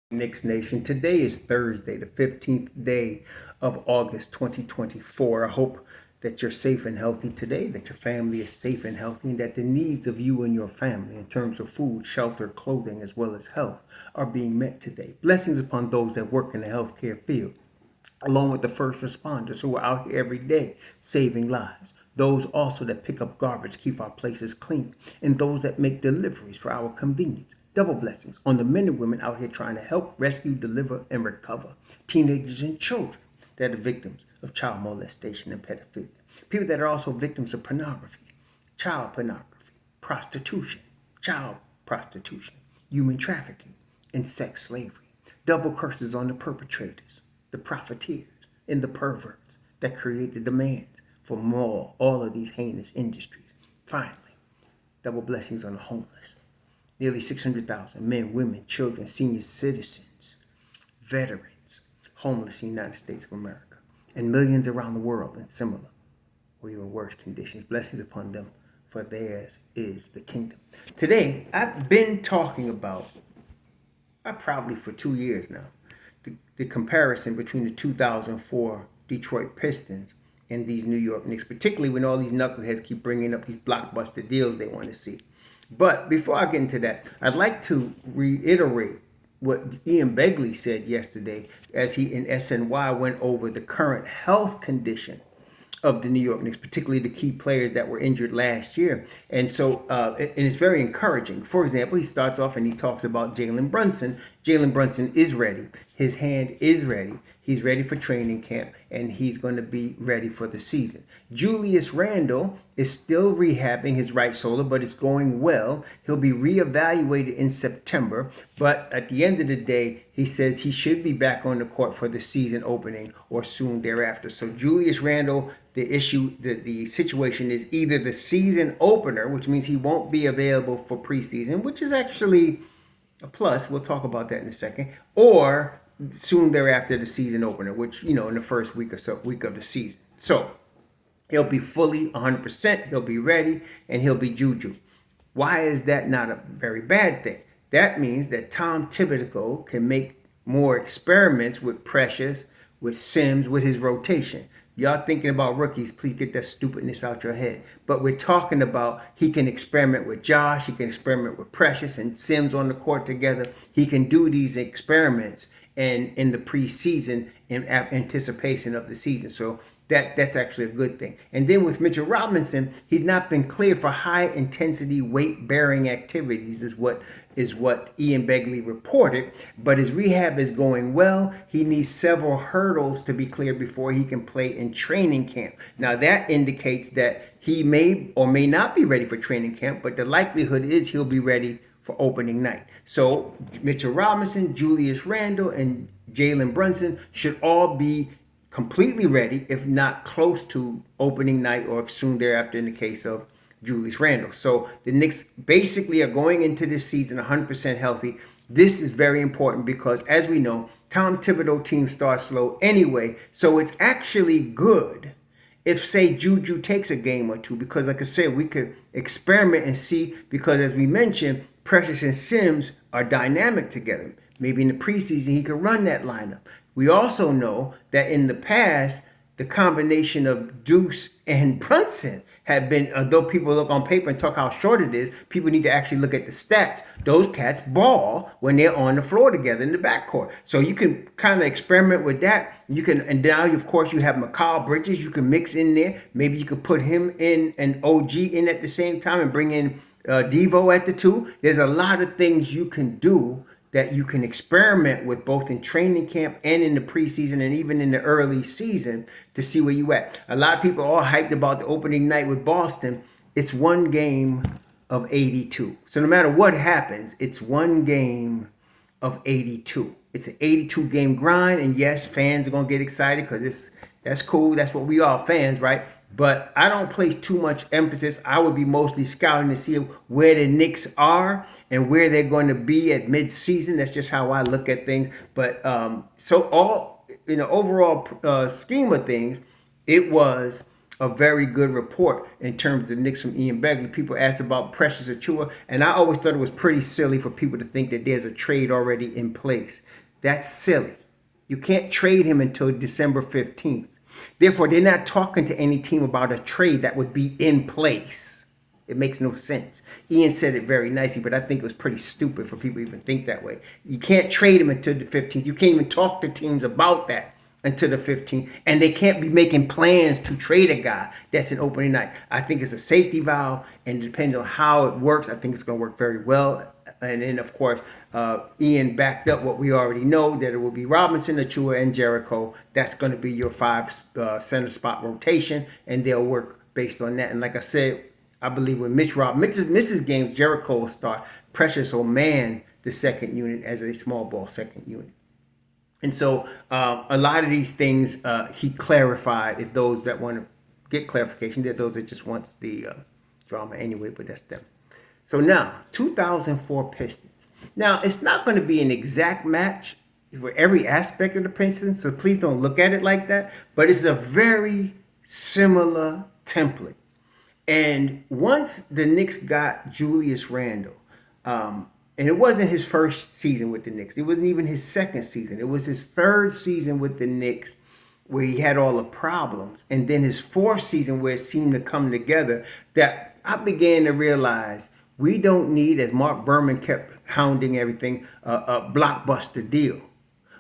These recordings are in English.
Knicks Nation. Today is Thursday, the 15th day of August 2024. I hope that you're safe and healthy today, that your family is safe and healthy, and that the needs of you and your family in terms of food, shelter, clothing, as well as health are being met today. Blessings upon those that work in the healthcare field, along with the first responders who are out here every day saving lives. Those also that pick up garbage, keep our places clean, and those that make deliveries for our convenience. Double blessings on the men and women out here trying to help, rescue, deliver, and recover teenagers and children that are victims of child molestation and pedophilia. People that are also victims of pornography, child pornography, prostitution, child prostitution, human trafficking, and sex slavery. Double curses on the perpetrators, the profiteers, and the perverts that create the demands for more all of these heinous industries. Finally, double blessings on the homeless. Nearly 600,000 men, women, children, senior citizens, veterans, homeless in the United States of America, and millions around the world in similar or even worse conditions. Blessings upon them, for theirs is the kingdom. Today, I've been talking about, probably for 2 years now, the comparison between the 2004 Detroit Pistons and these New York Knicks, particularly when all these knuckleheads keep bringing up these blockbuster deals they want to see. But before I get into that, I'd like to reiterate what Ian Begley said yesterday as he in SNY went over the current health condition of the New York Knicks, particularly the key players that were injured last year. And so, and it's very encouraging. For example, he starts off and he talks about Jalen Brunson. Jalen Brunson is ready. His hand is ready. He's ready for training camp, and he's going to be ready for the season. Julius Randle is still rehabbing his right shoulder, but it's going well. He'll be reevaluated in September, but at the end of the day, he says he should be back on the court for the season opening or soon thereafter. So Julius Randle, the situation is either the season opener, which means he won't be available for preseason, which is actually a plus. We'll talk about that in a second. Or soon thereafter, the season opener, which, in the first week or so, week of the season. So he'll be fully 100%. He'll be ready, and he'll be juju. Why is that not a very bad thing? That means that Tom Thibodeau can make more experiments with Precious, with Sims, with his rotation. Y'all thinking about rookies, please get that stupidness out your head. But we're talking about he can experiment with Josh, he can experiment with Precious and Sims on the court together. He can do these experiments and in the preseason in anticipation of the season. So that's actually a good thing. And then with Mitchell Robinson, he's not been cleared for high intensity weight bearing activities is what Ian Begley reported, but his rehab is going well. He needs several hurdles to be cleared before he can play in training camp. Now that indicates that he may or may not be ready for training camp, but the likelihood is he'll be ready for opening night. So Mitchell Robinson, Julius Randle, and Jalen Brunson should all be completely ready, if not close to opening night or soon thereafter in the case of Julius Randle. So the Knicks basically are going into this season 100% healthy. This is very important because, as we know, Tom Thibodeau teams start slow anyway. So it's actually good if, say, Juju takes a game or two, because like I said, we could experiment and see, because as we mentioned, Precious and Sims are dynamic together. Maybe in the preseason, he could run that lineup. We also know that in the past, the combination of Deuce and Brunson have been, although people look on paper and talk how short it is, people need to actually look at the stats. Those cats ball when they're on the floor together in the backcourt. So you can kind of experiment with that. You can, and now of course you have Mikal Bridges. You can mix in there. Maybe you could put him in and OG in at the same time and bring in Devo at the two. There's a lot of things you can do that you can experiment with both in training camp and in the preseason and even in the early season to see where you at. A lot of people are all hyped about the opening night with Boston. It's one game of 82. So no matter what happens, it's one game of 82. It's an 82 game grind, and yes, fans are going to get excited because that's cool. That's what we are, fans, right? But I don't place too much emphasis. I would be mostly scouting to see where the Knicks are and where they're going to be at mid-season. That's just how I look at things. But so all in the overall scheme of things, it was a very good report in terms of the Knicks from Ian Begley. People asked about Precious Achiuwa, and I always thought it was pretty silly for people to think that there's a trade already in place. That's silly. You can't trade him until December 15th. Therefore, they're not talking to any team about a trade that would be in place. It makes no sense. Ian said it very nicely, but I think it was pretty stupid for people to even think that way. You can't trade him until the 15th. You can't even talk to teams about that until the 15th. And they can't be making plans to trade a guy that's an opening night. I think it's a safety valve, and depending on how it works, I think it's going to work very well. And then, of course, Ian backed up what we already know, that it will be Robinson, Achiuwa, and Jericho. That's going to be your 5 center spot rotation, and they'll work based on that. And like I said, I believe when Mitch misses games, Jericho will start. Precious will man the second unit as a small ball second unit. And so a lot of these things he clarified. If those that want to get clarification, there are those that just wants the drama anyway, but that's them. So now, 2004 Pistons. Now, it's not going to be an exact match for every aspect of the Pistons, so please don't look at it like that. But it's a very similar template. And once the Knicks got Julius Randle, and it wasn't his first season with the Knicks. It wasn't even his second season. It was his third season with the Knicks where he had all the problems. And then his fourth season where it seemed to come together, that I began to realize we don't need, as Mark Berman kept hounding everything, a blockbuster deal.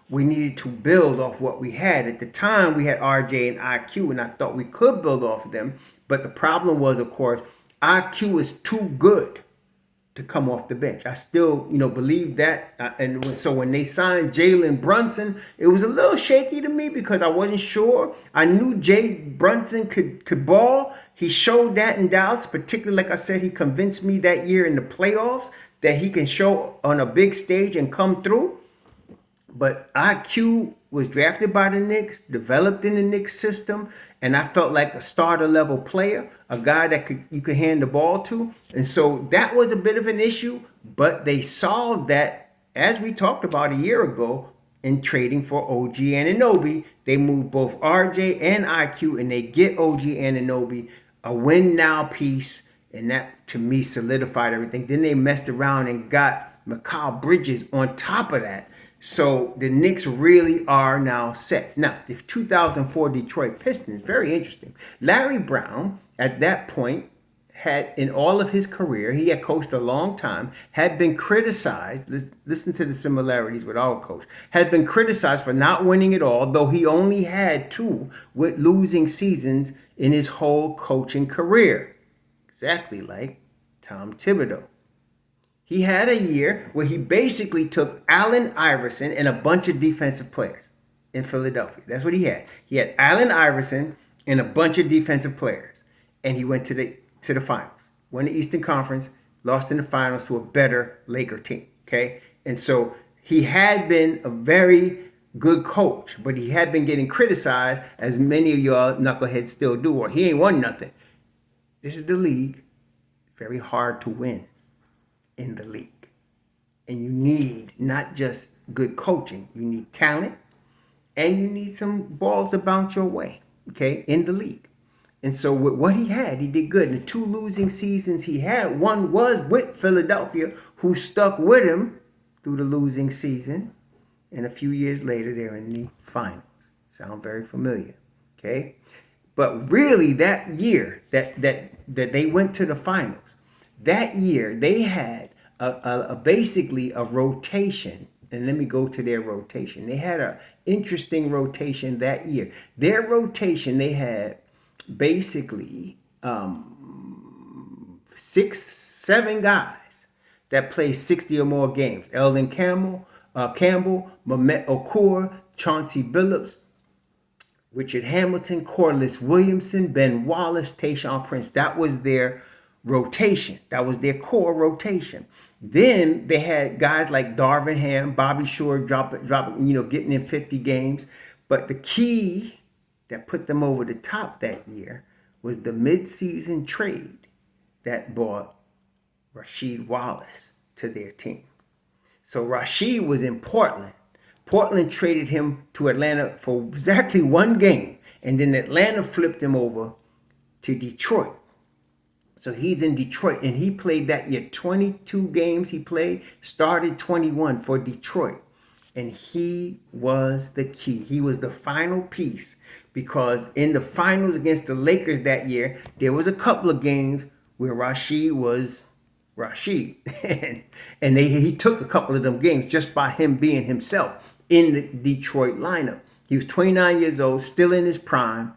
We needed to build off what we had. At the time, we had RJ and IQ, and I thought we could build off of them. But the problem was, of course, IQ is too good to come off the bench. I still, believe that. So when they signed Jalen Brunson, it was a little shaky to me because I wasn't sure. I knew Jay Brunson could ball. He showed that in Dallas, particularly, like I said, he convinced me that year in the playoffs that he can show on a big stage and come through. But IQ was drafted by the Knicks, developed in the Knicks system, and I felt like a starter level player, a guy that you could hand the ball to. And so that was a bit of an issue, but they solved that, as we talked about a year ago, in trading for OG Anunoby. They moved both RJ and IQ, and they get OG Anunoby, a win now piece, and that to me solidified everything. Then they messed around and got Mikal Bridges on top of that. So the Knicks really are now set. Now, the 2004 Detroit Pistons, very interesting. Larry Brown, at that point, had, in all of his career, he had coached a long time, had been criticized, listen to the similarities with our coach, had been criticized for not winning it all, though he only had 2 with losing seasons in his whole coaching career. Exactly like Tom Thibodeau. He had a year where he basically took Allen Iverson and a bunch of defensive players in Philadelphia. That's what he had. He had Allen Iverson and a bunch of defensive players. And he went to the finals. Won the Eastern Conference, lost in the finals to a better Laker team. Okay? And so he had been a very good coach, but he had been getting criticized, as many of y'all knuckleheads still do, or he ain't won nothing. This is the league. Very hard to win in the league. And you need not just good coaching, you need talent, and you need some balls to bounce your way, okay, in the league. And so with what he had, he did good. The 2 losing seasons he had, one was with Philadelphia, who stuck with him through the losing season, and a few years later they're in the finals. Sound very familiar, okay? But really that year that they went to the finals, that year, they had basically a rotation, and let me go to their rotation. They had an interesting rotation that year. Their rotation, they had basically 6-7 guys that played 60 or more games. Eldon Campbell, Mehmet Okur, Chauncey Billups, Richard Hamilton, Corliss Williamson, Ben Wallace, Tayshaun Prince. That was their rotation. That was their core rotation. Then they had guys like Darvin Ham, Bobby Shore dropping, getting in 50 games. But the key that put them over the top that year was the midseason trade that brought Rasheed Wallace to their team. So Rasheed was in Portland. Portland traded him to Atlanta for exactly 1 game. And then Atlanta flipped him over to Detroit. So he's in Detroit, and he played that year 22 games he played, started 21 for Detroit. And he was the key. He was the final piece, because in the finals against the Lakers that year, there was a couple of games where Rashid was Rashid. and he took a couple of them games just by him being himself in the Detroit lineup. He was 29 years old, still in his prime.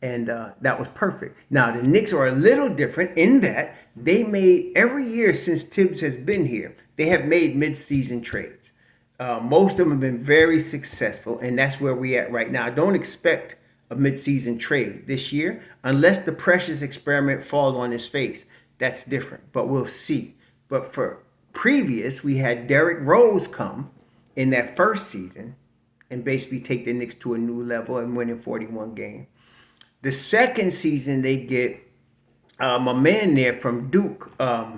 And that was perfect. Now, the Knicks are a little different in that they made, every year since Tibbs has been here, they have made mid-season trades. Most of them have been very successful, and that's where we're at right now. I don't expect a mid-season trade this year unless the Precious experiment falls on his face. That's different, but we'll see. But for previous, we had Derrick Rose come in that first season and basically take the Knicks to a new level and winning 41 games. The second season, they get my man there from Duke. Oh,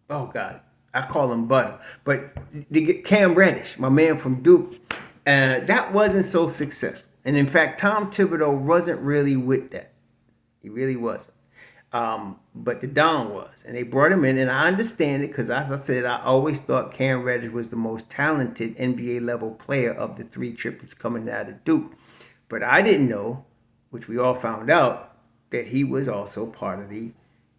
God. I call him Butter. But they get Cam Reddish, my man from Duke. That wasn't so successful. And, in fact, Tom Thibodeau wasn't really with that. He really wasn't. But the Don was. And they brought him in. And I understand it because, as I said, I always thought Cam Reddish was the most talented NBA-level player of the three triplets coming out of Duke. But I didn't know, which we all found out, that he was also part of the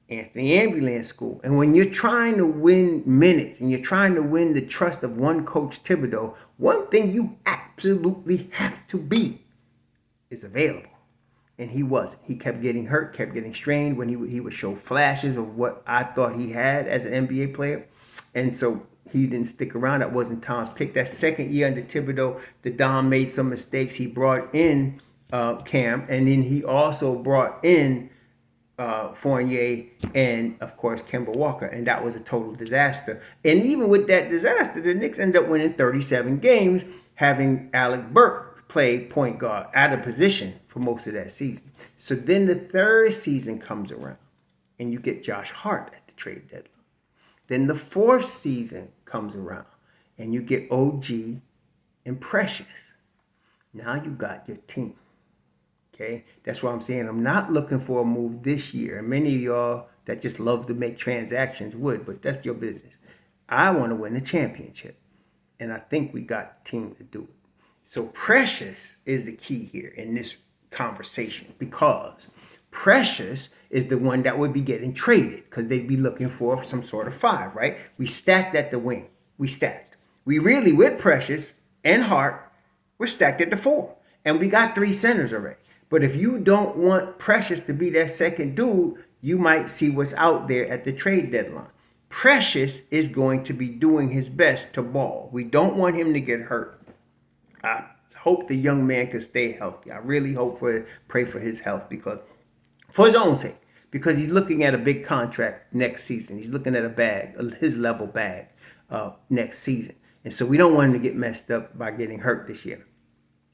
Anthony Ambuland school. And when you're trying to win minutes and you're trying to win the trust of one coach Thibodeau, one thing you absolutely have to be is available. And he wasn't. He kept getting hurt, kept getting strained when he would show flashes of what I thought he had as an NBA player. And so he didn't stick around. That wasn't Tom's pick. That second year under Thibodeau, the Don made some mistakes. He brought in Cam, and then he also brought in Fournier and, of course, Kemba Walker, and that was a total disaster. And even with that disaster, the Knicks ended up winning 37 games, having Alec Burke play point guard out of position for most of that season. So then the third season comes around, and you get Josh Hart at the trade deadline. Then the fourth season comes around, and you get OG and Precious. Now you got your team. Okay, that's why I'm saying I'm not looking for a move this year. And many of y'all that just love to make transactions would, but that's your business. I want to win a championship, and I think we got the team to do it. So Precious is the key here in this conversation, because Precious is the one that would be getting traded because they'd be looking for some sort of five, right? We stacked at the wing. We stacked. We really, with Precious and Hart, we're stacked at the four, and we got three centers already. But if you don't want Precious to be that second dude, you might see what's out there at the trade deadline. Precious is going to be doing his best to ball. We don't want him to get hurt. I hope the young man can stay healthy. I really pray for his health, because for his own sake, because he's looking at a big contract next season. He's looking at a bag, his level bag next season. And so we don't want him to get messed up by getting hurt this year.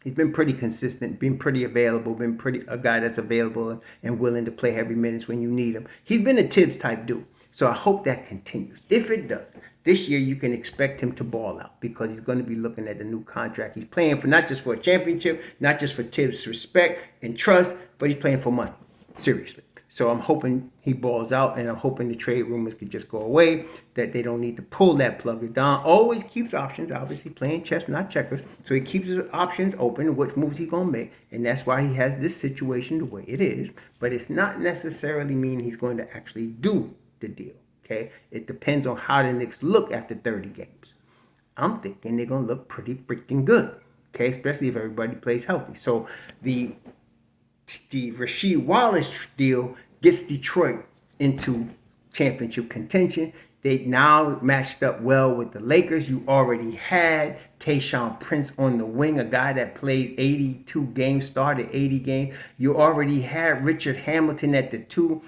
He's been pretty consistent, been pretty available, been a guy that's available and willing to play heavy minutes when you need him. He's been a Tibbs type dude. So I hope that continues. If it does, this year you can expect him to ball out, because he's going to be looking at a new contract. He's playing for not just for a championship, not just for Tibbs' respect and trust, but he's playing for money. Seriously. So I'm hoping he balls out, and I'm hoping the trade rumors could just go away, that they don't need to pull that plug. Don always keeps options, obviously playing chess, not checkers. So he keeps his options open, which moves he's going to make. And that's why he has this situation the way it is. But it's not necessarily mean he's going to actually do the deal. Okay? It depends on how the Knicks look after 30 games. I'm thinking they're going to look pretty freaking good. Okay? Especially if everybody plays healthy. So the Rasheed Wallace deal gets Detroit into championship contention. They now matched up well with the Lakers. You already had Tayshaun Prince on the wing, a guy that played 82 games, started 80 games. You already had Richard Hamilton at the 2,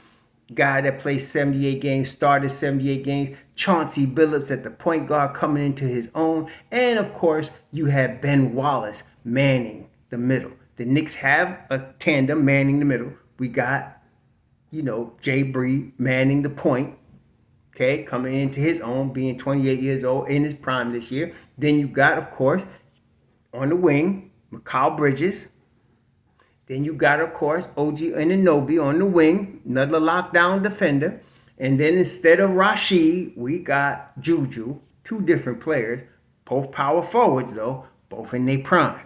guy that played 78 games, started 78 games. Chauncey Billups at the point guard coming into his own. And, of course, you had Ben Wallace manning the middle. The Knicks have a tandem manning the middle. We got, Jay Bree manning the point, okay, coming into his own, being 28 years old, in his prime this year. Then you got, of course, on the wing, Mikal Bridges. Then you got, of course, OG Anunoby on the wing, another lockdown defender. And then instead of Rashid, we got Juju, two different players, both power forwards though, both in their prime.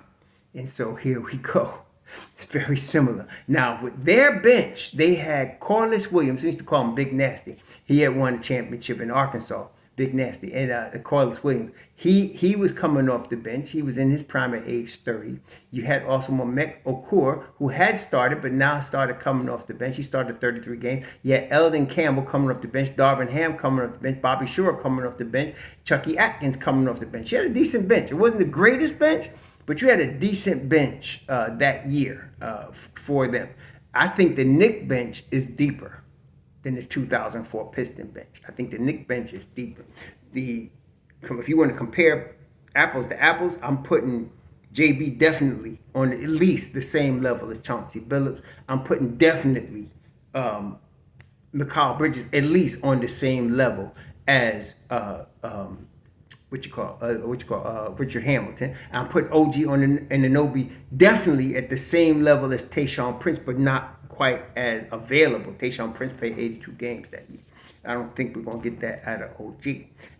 And so here we go. It's very similar. Now, with their bench, they had Corliss Williams. We used to call him Big Nasty. He had won a championship in Arkansas. Big Nasty. And Corliss Williams, he was coming off the bench. He was in his prime at age 30. You had also Mamek Okur, who had started, but now started coming off the bench. He started 33 games. You had Eldon Campbell coming off the bench. Darvin Ham coming off the bench. Bobby Shore coming off the bench. Chucky Atkins coming off the bench. You had a decent bench. It wasn't the greatest bench, but you had a decent bench that year for them. I think the Knicks bench is deeper than the 2004 Piston bench. I think the Knicks bench is deeper. If you want to compare apples to apples, I'm putting JB definitely on at least the same level as Chauncey Billups. I'm putting definitely Mikal Bridges at least on the same level as Richard Hamilton. I'm putting OG on Anunoby definitely at the same level as Tayshaun Prince, but not quite as available. Tayshaun Prince played 82 games that year. I don't think we're going to get that out of OG.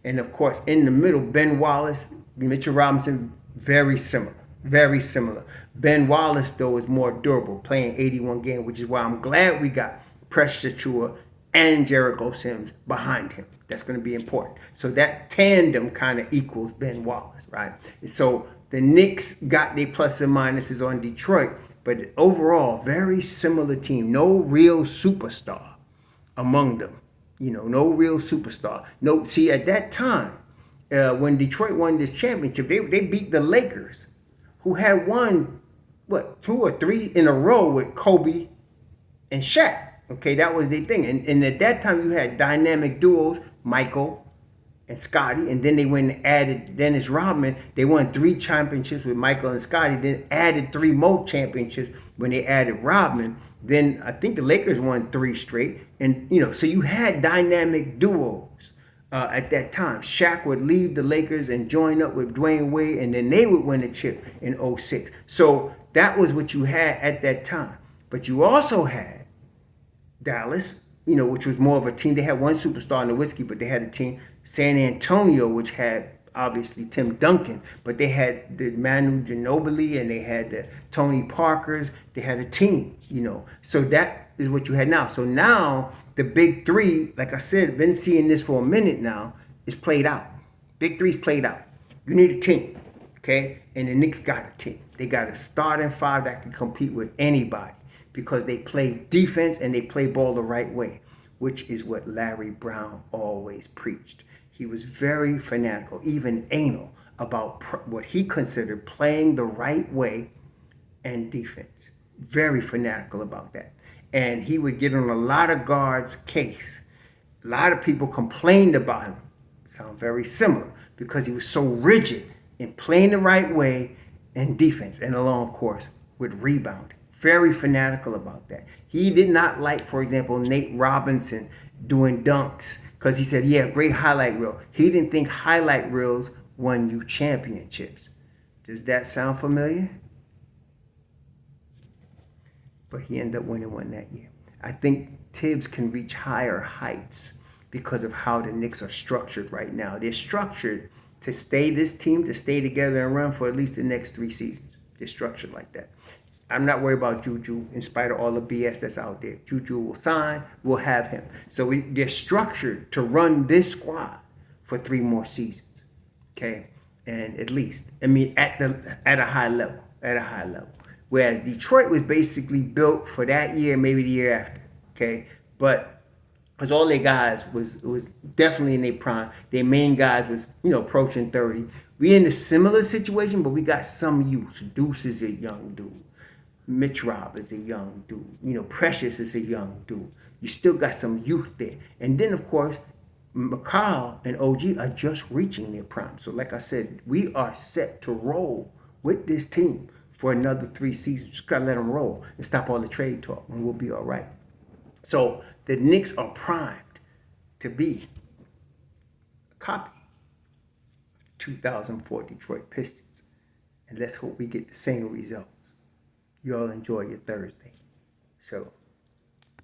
And of course, in the middle, Ben Wallace, Mitchell Robinson, very similar. Very similar. Ben Wallace, though, is more durable, playing 81 games, which is why I'm glad we got Precious Achua and Jericho Sims behind him. That's going to be important. So that tandem kind of equals Ben Wallace, right? So the Knicks got their plus and minuses on Detroit, but overall, very similar team. No real superstar among them. No real superstar. No, see, at that time, when Detroit won this championship, they beat the Lakers, who had won, 2 or 3 in a row with Kobe and Shaq. Okay, that was their thing. And at that time, you had dynamic duos, Michael and Scotty, and then they went and added Dennis Rodman. They won 3 championships with Michael and Scotty, then added 3 more championships when they added Rodman. Then I think the Lakers won 3 straight. And, so you had dynamic duos at that time. Shaq would leave the Lakers and join up with Dwayne Wade, and then they would win a chip in 2006. So that was what you had at that time. But you also had Dallas, which was more of a team. They had one superstar in Nowitzki, but they had a team. San Antonio, which had obviously Tim Duncan, but they had the Manu Ginobili and they had the Tony Parkers. They had a team, So that is what you had now. So now the big three, like I said, been seeing this for a minute now, is played out. Big three's played out. You need a team, okay? And the Knicks got a team. They got a starting 5 that can compete with anybody, because they play defense and they play ball the right way, which is what Larry Brown always preached. He was very fanatical, even anal, about what he considered playing the right way and defense. Very fanatical about that. And he would get on a lot of guards' case. A lot of people complained about him. Sound very similar, because he was so rigid in playing the right way and defense, and along, of course, with rebounding. Very fanatical about that. He did not like, for example, Nate Robinson doing dunks, because he said, yeah, great highlight reel. He didn't think highlight reels won you championships. Does that sound familiar? But he ended up winning one that year. I think Tibbs can reach higher heights because of how the Knicks are structured right now. They're structured to stay this team, to stay together and run for at least the next 3 seasons. They're structured like that. I'm not worried about Juju in spite of all the BS that's out there. Juju will sign, we'll have him. So they're structured to run this squad for 3 more seasons, okay? And at least, at a high level. Whereas Detroit was basically built for that year, maybe the year after, okay? But because all their guys was definitely in their prime. Their main guys was, approaching 30. We in a similar situation, but we got some youth. Deuce is a young dude. Mitch Rob is a young dude. Precious is a young dude. You still got some youth there. And then, of course, Mikal and OG are just reaching their prime. So like I said, we are set to roll with this team for another 3 seasons. Just got to let them roll and stop all the trade talk, and we'll be all right. So the Knicks are primed to be a copy of 2004 Detroit Pistons. And let's hope we get the same results. You all enjoy your Thursday. So.